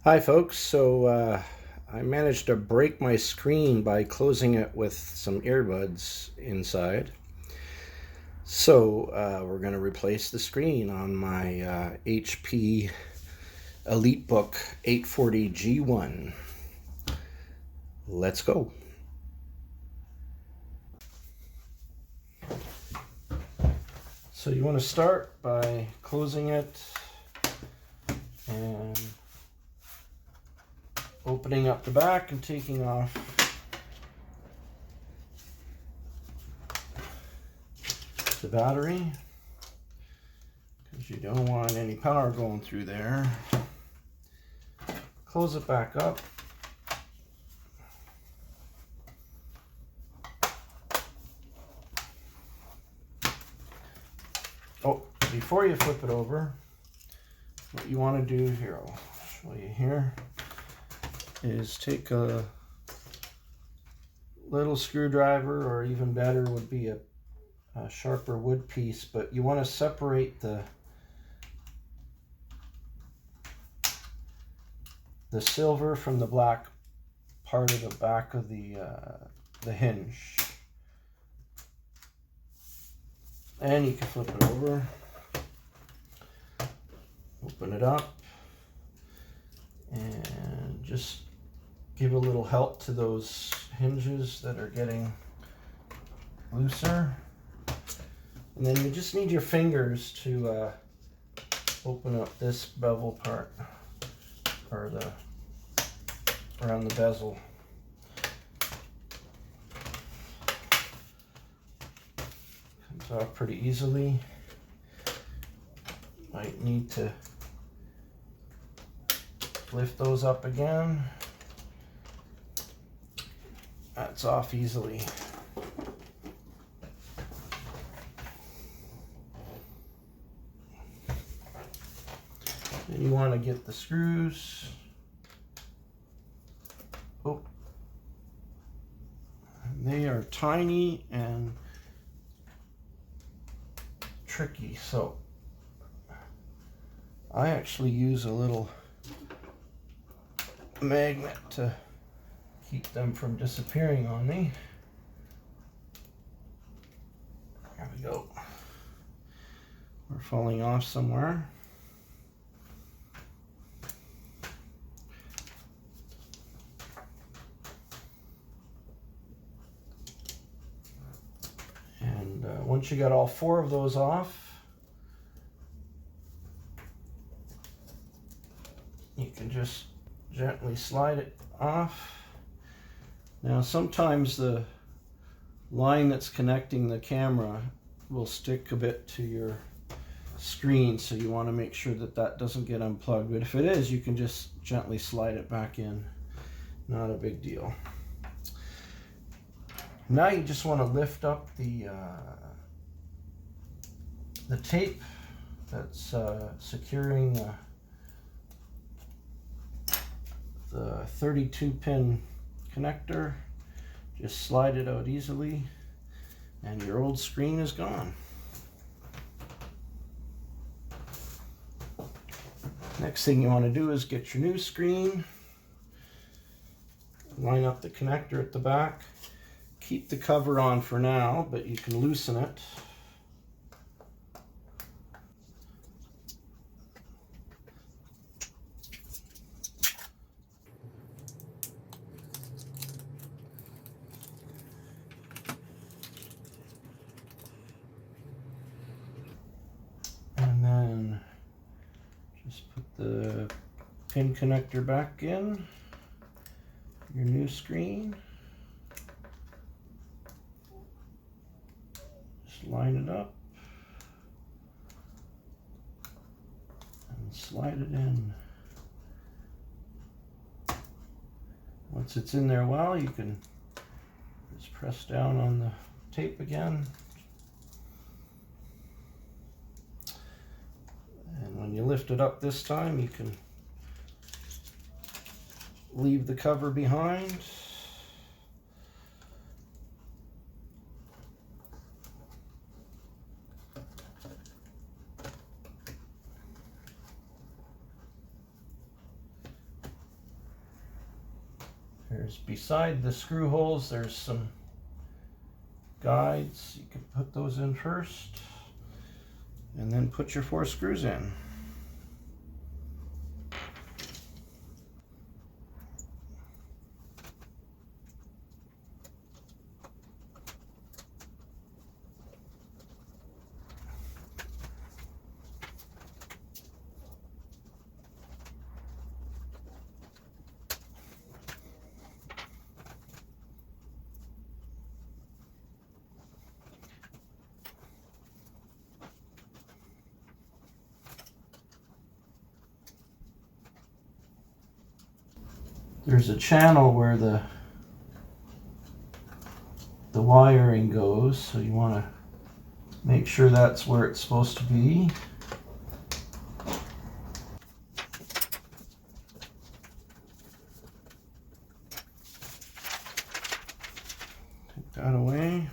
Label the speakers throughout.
Speaker 1: Hi folks, I managed to break my screen by closing it with some earbuds inside. We're going to replace the screen on my HP EliteBook 840G1. Let's go. So you want to start by closing it and opening up the back and taking off the battery because you don't want any power going through there. Close it back up. Oh, before you flip it over, what you want to do here, I'll show you here, is take a little screwdriver, or even better would be a sharper wood piece, but you want to separate the silver from the black part of the back of the hinge. And you can flip it over, open it up, and just give a little help to those hinges that are getting looser. And then you just need your fingers to open up this bevel part, or around the bezel. Comes off pretty easily. Might need to lift those up again. That's off easily. Then you want to get the screws. Oh, they are tiny and tricky, so I actually use a little magnet to keep them from disappearing on me. There we go. We're falling off somewhere. And once you got all four of those off, you can just gently slide it off. Now sometimes the line that's connecting the camera will stick a bit to your screen, so you want to make sure that that doesn't get unplugged. But if it is, you can just gently slide it back in. Not a big deal. Now you just want to lift up the tape that's securing the 32-pin connector. Just slide it out easily, and your old screen is gone. Next thing you want to do is get your new screen. Line up the connector at the back. Keep the cover on for now, but you can loosen it. And then just put the pin connector back in your new screen. Just line it up and slide it in. Once it's in there well, you can just press down on the tape again. And when you lift it up this time, you can leave the cover behind. There's beside the screw holes, there's some guides. You can put those in first and then put your 4 screws in. There's a channel where the wiring goes, so you want to make sure that's where it's supposed to be. Take that away.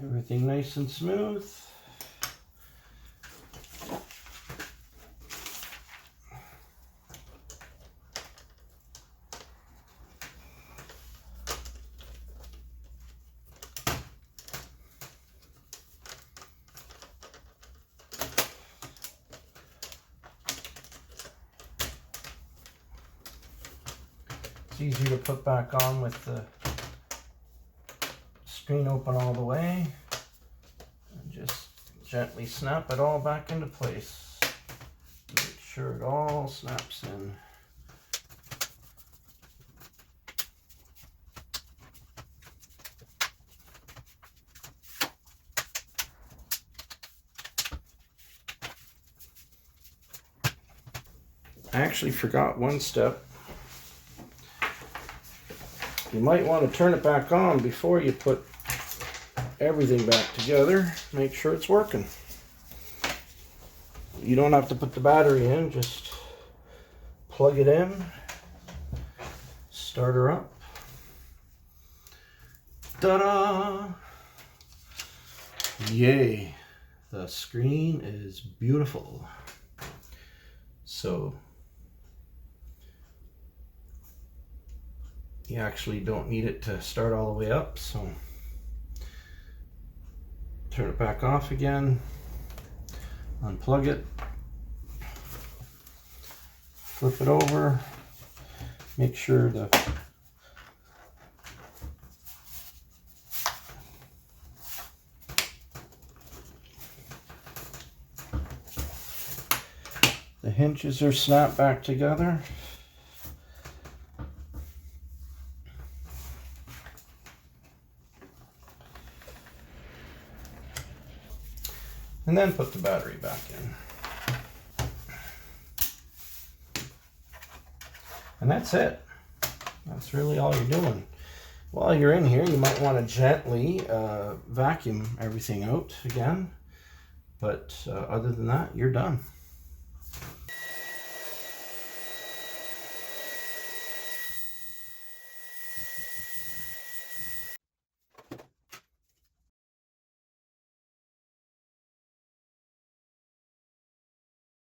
Speaker 1: Everything nice and smooth. It's easier to put back on with the screen open all the way, and just gently snap it all back into place. Make sure it all snaps in. I actually forgot one step. You might want to turn it back on before you put everything back together. Make sure it's working. You don't have to put the battery in, just plug it in, start her up. Ta-da! Yay! The screen is beautiful. So you actually don't need it to start all the way up, so turn it back off again, unplug it, flip it over, make sure the hinges are snapped back together. And then put the battery back in. And that's it. That's really all you're doing. While you're in here, you might want to gently vacuum everything out again. But other than that, you're done.